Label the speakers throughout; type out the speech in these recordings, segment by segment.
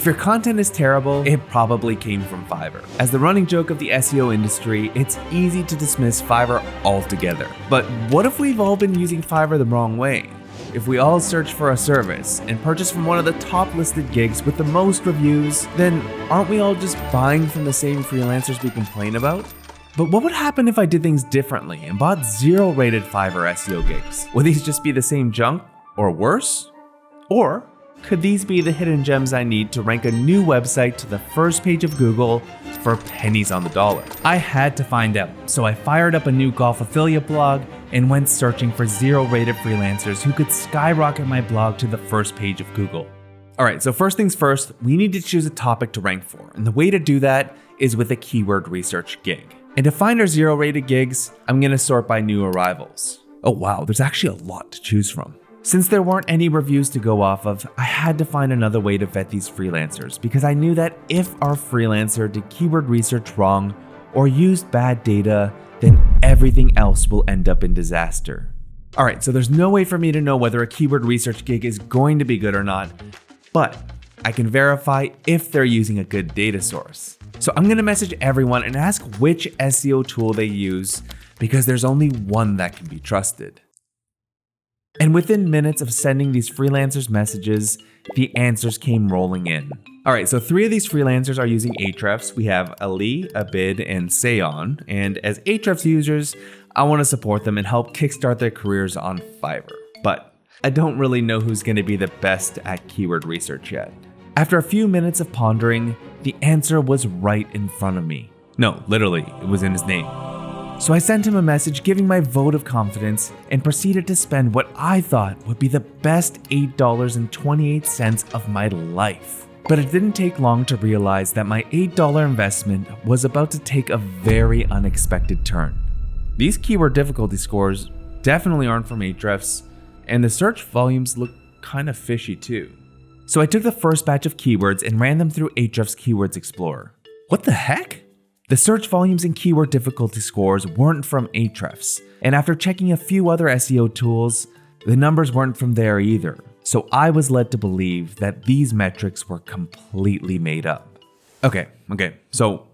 Speaker 1: If your content is terrible, it probably came from Fiverr. As the running joke of the SEO industry, it's easy to dismiss Fiverr altogether. But what if we've all been using Fiverr the wrong way? If we all search for a service and purchase from one of the top listed gigs with the most reviews, then aren't we all just buying from the same freelancers we complain about? But what would happen if I did things differently and bought 0 rated Fiverr SEO gigs? Would these just be the same junk or worse? Or could these be the hidden gems I need to rank a new website to the first page of Google for pennies on the dollar? I had to find out, so I fired up a new golf affiliate blog and went searching for 0 rated freelancers who could skyrocket my blog to the first page of Google. Alright, so first things first, we need to choose a topic to rank for, and the way to do that is with a keyword research gig. And to find our 0 rated gigs, I'm going to sort by new arrivals. Oh wow, there's actually a lot to choose from. Since there weren't any reviews to go off of, I had to find another way to vet these freelancers because I knew that if our freelancer did keyword research wrong or used bad data, then everything else will end up in disaster. Alright, so there's no way for me to know whether a keyword research gig is going to be good or not, but I can verify if they're using a good data source. So I'm gonna message everyone and ask which SEO tool they use because there's only one that can be trusted. And within minutes of sending these freelancers messages, the answers came rolling in. Alright, so 3 of these freelancers are using Ahrefs. We have Ali, Abid, and Seon. And as Ahrefs users, I want to support them and help kickstart their careers on Fiverr. But I don't really know who's going to be the best at keyword research yet. After a few minutes of pondering, the answer was right in front of me. No, literally, it was in his name. So I sent him a message giving my vote of confidence and proceeded to spend what I thought would be the best $8.28 of my life. But it didn't take long to realize that my $8 investment was about to take a very unexpected turn. These keyword difficulty scores definitely aren't from Ahrefs, and the search volumes look kind of fishy too. So I took the first batch of keywords and ran them through Ahrefs Keywords Explorer. What the heck? The search volumes and keyword difficulty scores weren't from Ahrefs, and after checking a few other SEO tools, the numbers weren't from there either. So I was led to believe that these metrics were completely made up. Okay, so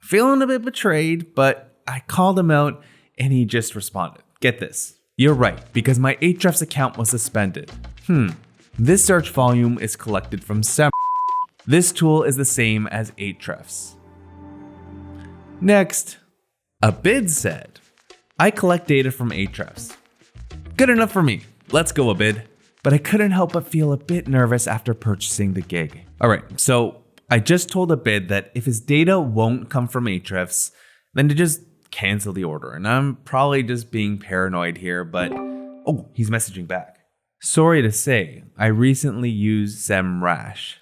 Speaker 1: feeling a bit betrayed, but I called him out and he just responded. Get this, you're right, because my Ahrefs account was suspended. This search volume is collected from SEM. This tool is the same as Ahrefs. Next, Abid said, I collect data from Ahrefs. Good enough for me. Let's go, Abid. But I couldn't help but feel a bit nervous after purchasing the gig. Alright, so I just told Abid that if his data won't come from Ahrefs, then to just cancel the order. And I'm probably just being paranoid here, but oh, he's messaging back. Sorry to say, I recently used SEMrush.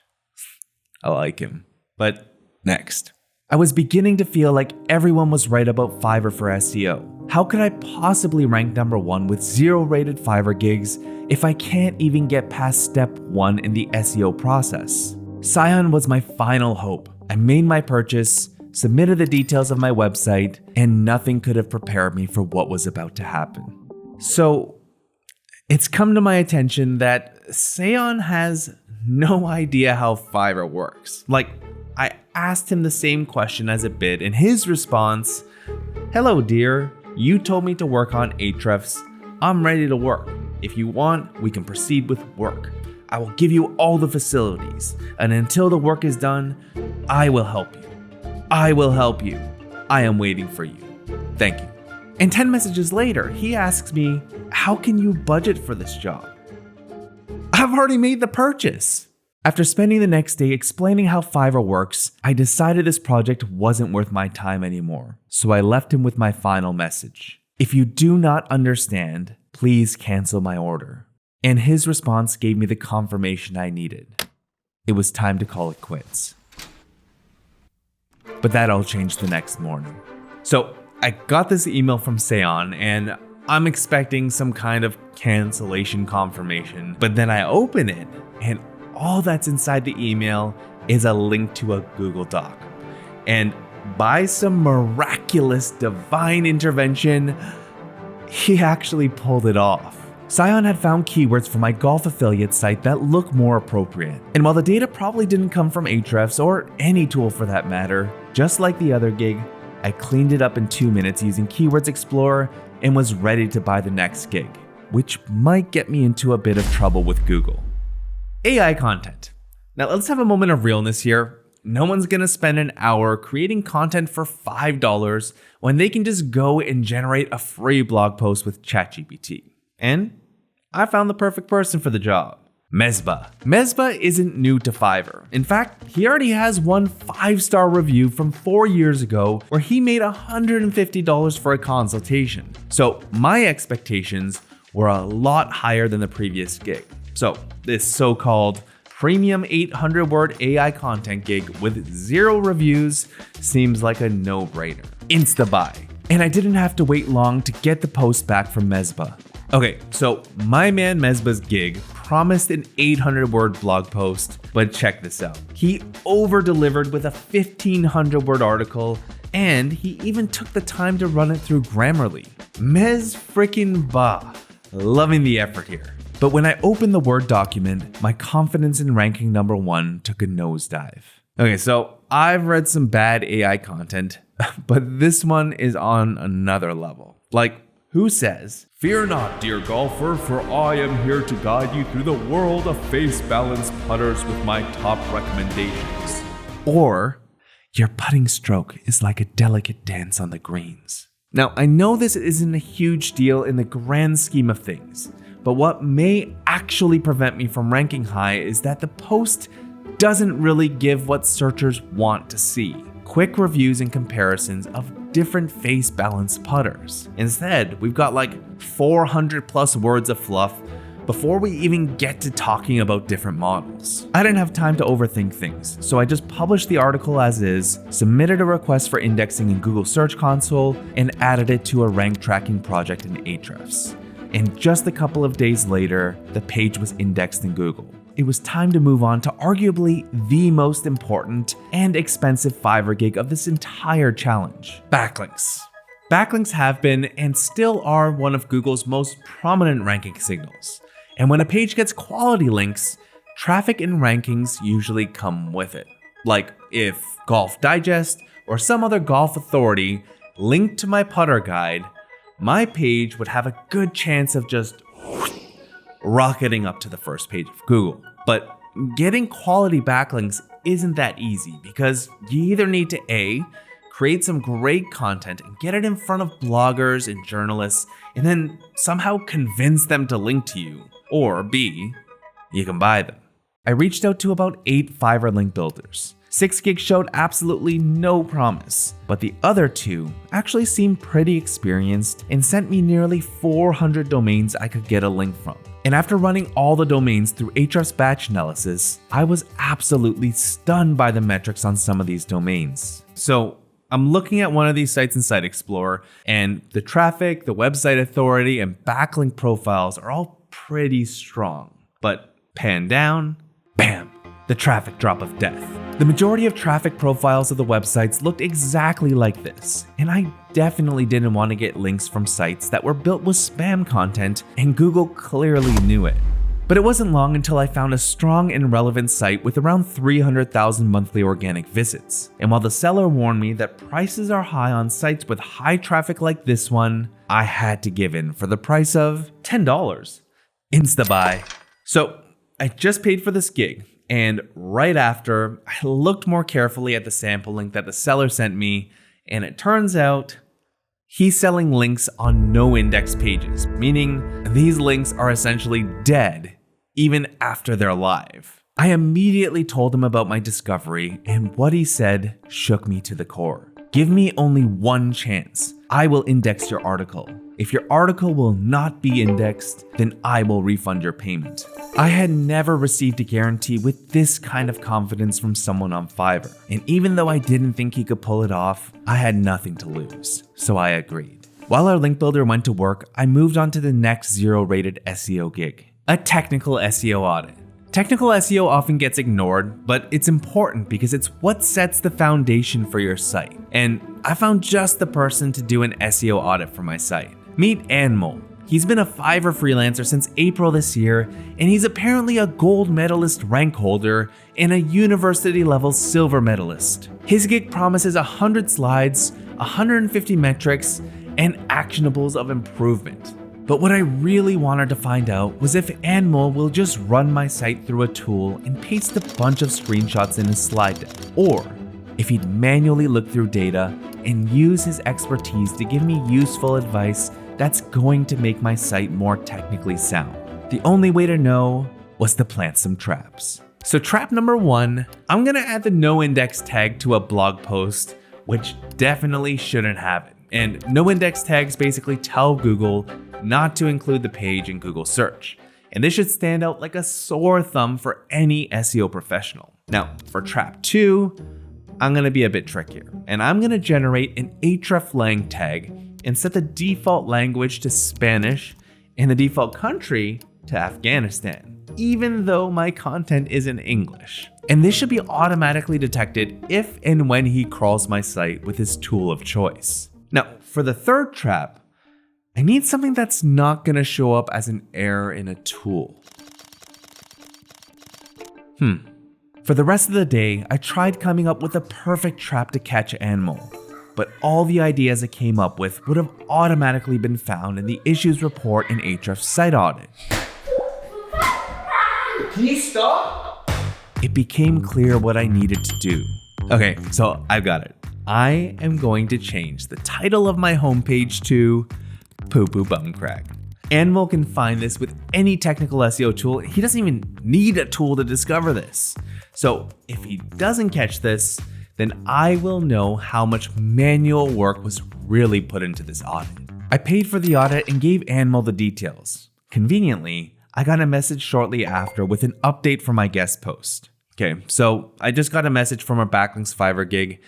Speaker 1: I like him. But next. I was beginning to feel like everyone was right about Fiverr for SEO. How could I possibly rank number 1 with 0 rated Fiverr gigs if I can't even get past step 1 in the SEO process? Seon was my final hope. I made my purchase, submitted the details of my website, and nothing could have prepared me for what was about to happen. So, it's come to my attention that Seon has no idea how Fiverr works. I asked him the same question as Abid, and his response, hello dear, you told me to work on Ahrefs. I'm ready to work. If you want, we can proceed with work. I will give you all the facilities, and until the work is done, I will help you. I will help you. I am waiting for you. Thank you. And 10 messages later, he asks me, how can you budget for this job? I've already made the purchase. After spending the next day explaining how Fiverr works, I decided this project wasn't worth my time anymore. So I left him with my final message. If you do not understand, please cancel my order. And his response gave me the confirmation I needed. It was time to call it quits. But that all changed the next morning. So I got this email from Seon and I'm expecting some kind of cancellation confirmation. But then I open it and all that's inside the email is a link to a Google Doc. And by some miraculous divine intervention, he actually pulled it off. Scion had found keywords for my golf affiliate site that look more appropriate. And while the data probably didn't come from Ahrefs or any tool for that matter, just like the other gig, I cleaned it up in 2 minutes using Keywords Explorer and was ready to buy the next gig, which might get me into a bit of trouble with Google. AI content. Now let's have a moment of realness here. No one's gonna spend an hour creating content for $5 when they can just go and generate a free blog post with ChatGPT. And I found the perfect person for the job. Mesbah. Mesbah isn't new to Fiverr. In fact, he already has one 5-star review from 4 years ago where he made $150 for a consultation. So my expectations were a lot higher than the previous gig. So this so-called premium 800-word AI content gig with 0 reviews seems like a no-brainer. Insta-buy. And I didn't have to wait long to get the post back from Mesbah. Okay, so my man Mesbah's gig promised an 800-word blog post, but check this out. He over-delivered with a 1,500-word article, and he even took the time to run it through Grammarly. Mes-frickin-bah. Loving the effort here. But when I opened the Word document, my confidence in ranking number 1 took a nosedive. Okay, so I've read some bad AI content, but this one is on another level. Like, who says, "Fear not, dear golfer, for I am here to guide you through the world of face balance putters with my top recommendations." Or, "Your putting stroke is like a delicate dance on the greens." Now, I know this isn't a huge deal in the grand scheme of things, but what may actually prevent me from ranking high is that the post doesn't really give what searchers want to see: quick reviews and comparisons of different face balance putters. Instead, we've got like 400 plus words of fluff before we even get to talking about different models. I didn't have time to overthink things, so I just published the article as is, submitted a request for indexing in Google Search Console, and added it to a rank tracking project in Ahrefs. And just a couple of days later, the page was indexed in Google. It was time to move on to arguably the most important and expensive Fiverr gig of this entire challenge: backlinks. Backlinks have been and still are one of Google's most prominent ranking signals. And when a page gets quality links, traffic and rankings usually come with it. Like if Golf Digest or some other golf authority linked to my putter guide, my page would have a good chance of just rocketing up to the first page of Google. But getting quality backlinks isn't that easy because you either need to A, create some great content and get it in front of bloggers and journalists and then somehow convince them to link to you, or B, you can buy them. I reached out to about 8 Fiverr link builders. 6 gigs showed absolutely no promise, but the other 2 actually seemed pretty experienced and sent me nearly 400 domains I could get a link from. And after running all the domains through Ahrefs batch analysis, I was absolutely stunned by the metrics on some of these domains. So I'm looking at one of these sites in Site Explorer, and the traffic, the website authority, and backlink profiles are all pretty strong. But pan down, bam, the traffic drop of death. The majority of traffic profiles of the websites looked exactly like this, and I definitely didn't want to get links from sites that were built with spam content, and Google clearly knew it. But it wasn't long until I found a strong and relevant site with around 300,000 monthly organic visits. And while the seller warned me that prices are high on sites with high traffic like this one, I had to give in for the price of $10. Insta-buy. So I just paid for this gig. And right after, I looked more carefully at the sample link that the seller sent me, and it turns out he's selling links on no index pages, meaning these links are essentially dead even after they're live. I immediately told him about my discovery, and what he said shook me to the core. Give me only one chance. I will index your article. If your article will not be indexed, then I will refund your payment. I had never received a guarantee with this kind of confidence from someone on Fiverr. And even though I didn't think he could pull it off, I had nothing to lose. So I agreed. While our link builder went to work, I moved on to the next 0-rated SEO gig, a technical SEO audit. Technical SEO often gets ignored, but it's important because it's what sets the foundation for your site. And I found just the person to do an SEO audit for my site. Meet Anmol. He's been a Fiverr freelancer since April this year, and he's apparently a gold medalist rank holder and a university-level silver medalist. His gig promises 100 slides, 150 metrics, and actionables of improvement. But what I really wanted to find out was if Anmol will just run my site through a tool and paste a bunch of screenshots in his slide deck, or if he'd manually look through data and use his expertise to give me useful advice that's going to make my site more technically sound. The only way to know was to plant some traps. So trap number 1, I'm gonna add the no index tag to a blog post, which definitely shouldn't have it. And no index tags basically tell Google not to include the page in Google search. And this should stand out like a sore thumb for any SEO professional. Now, for trap 2, I'm gonna be a bit trickier, and I'm gonna generate an hreflang tag and set the default language to Spanish and the default country to Afghanistan, even though my content is in English. And this should be automatically detected if and when he crawls my site with his tool of choice. Now, for the third trap, I need something that's not gonna show up as an error in a tool. For the rest of the day, I tried coming up with a perfect trap to catch Anmol, but all the ideas I came up with would have automatically been found in the issues report in Ahrefs Site Audit.
Speaker 2: Can you stop?
Speaker 1: It became clear what I needed to do. Okay, so I've got it. I am going to change the title of my homepage to Poo Poo Bum Crack. Anmol can find this with any technical SEO tool. He doesn't even need a tool to discover this. So if he doesn't catch this, then I will know how much manual work was really put into this audit. I paid for the audit and gave Anmol the details. Conveniently, I got a message shortly after with an update for my guest post. Okay, so I just got a message from our Backlinks Fiverr gig,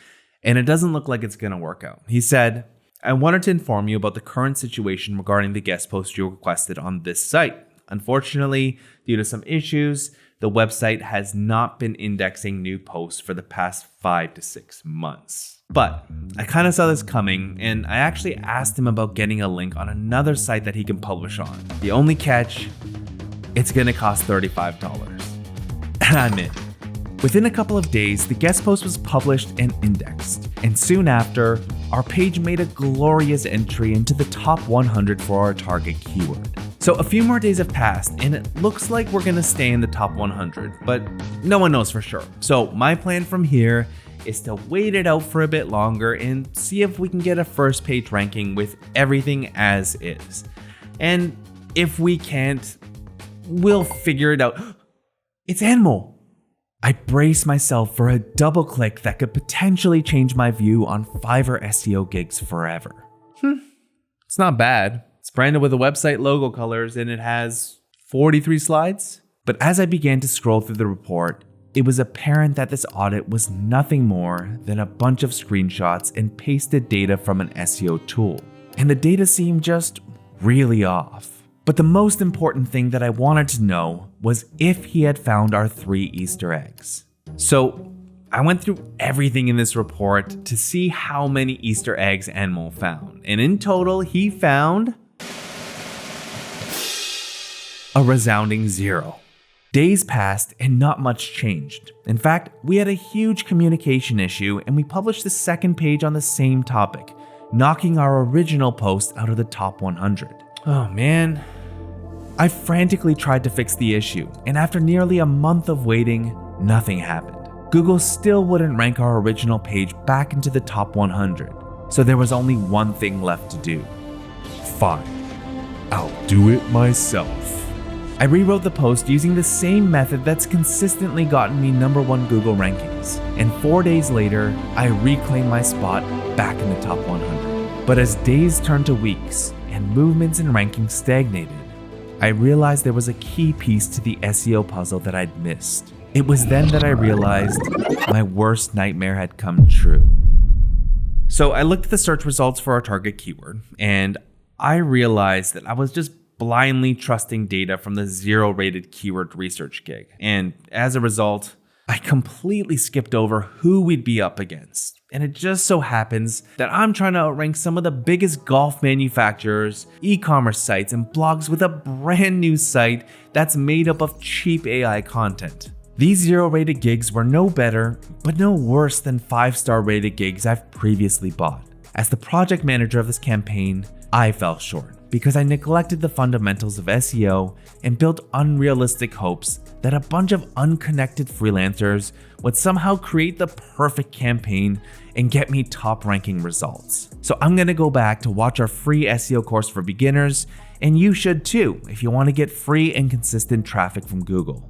Speaker 1: and it doesn't look like it's gonna work out. He said, I wanted to inform you about the current situation regarding the guest post you requested on this site. Unfortunately, due to some issues, the website has not been indexing new posts for the past 5 to 6 months. But I kind of saw this coming, and I actually asked him about getting a link on another site that he can publish on. The only catch, it's gonna cost $35. And I'm in. Within a couple of days, the guest post was published and indexed, and soon after, our page made a glorious entry into the top 100 for our target keyword. So a few more days have passed, and it looks like we're gonna stay in the top 100, but no one knows for sure. So my plan from here is to wait it out for a bit longer and see if we can get a first page ranking with everything as is. And if we can't, we'll figure it out. It's Anmol. I brace myself for a double click that could potentially change my view on Fiverr SEO gigs forever. It's not bad. It's branded with the website logo colors and it has 43 slides. But as I began to scroll through the report, it was apparent that this audit was nothing more than a bunch of screenshots and pasted data from an SEO tool. And the data seemed just really off. But the most important thing that I wanted to know was if he had found our 3 Easter eggs. So I went through everything in this report to see how many Easter eggs Anmol found. And in total, he found a resounding 0. Days passed and not much changed. In fact, we had a huge communication issue and we published the second page on the same topic, knocking our original post out of the top 100. Oh man. I frantically tried to fix the issue, and after nearly a month of waiting, nothing happened. Google still wouldn't rank our original page back into the top 100, so there was only one thing left to do. Fine, I'll do it myself. I rewrote the post using the same method that's consistently gotten me #1 Google rankings, and 4 days later, I reclaimed my spot back in the top 100. But as days turned to weeks and movements and rankings stagnated, I realized there was a key piece to the SEO puzzle that I'd missed. It was then that I realized my worst nightmare had come true. So I looked at the search results for our target keyword, and I realized that I was just blindly trusting data from the 0 rated keyword research gig. And as a result, I completely skipped over who we'd be up against. And it just so happens that I'm trying to outrank some of the biggest golf manufacturers, e-commerce sites, and blogs with a brand new site that's made up of cheap AI content. These 0 rated gigs were no better, but no worse than 5-star rated gigs I've previously bought. As the project manager of this campaign, I fell short because I neglected the fundamentals of SEO and built unrealistic hopes that a bunch of unconnected freelancers would somehow create the perfect campaign and get me top ranking results. So I'm gonna go back to watch our free SEO course for beginners, and you should too if you want to get free and consistent traffic from Google.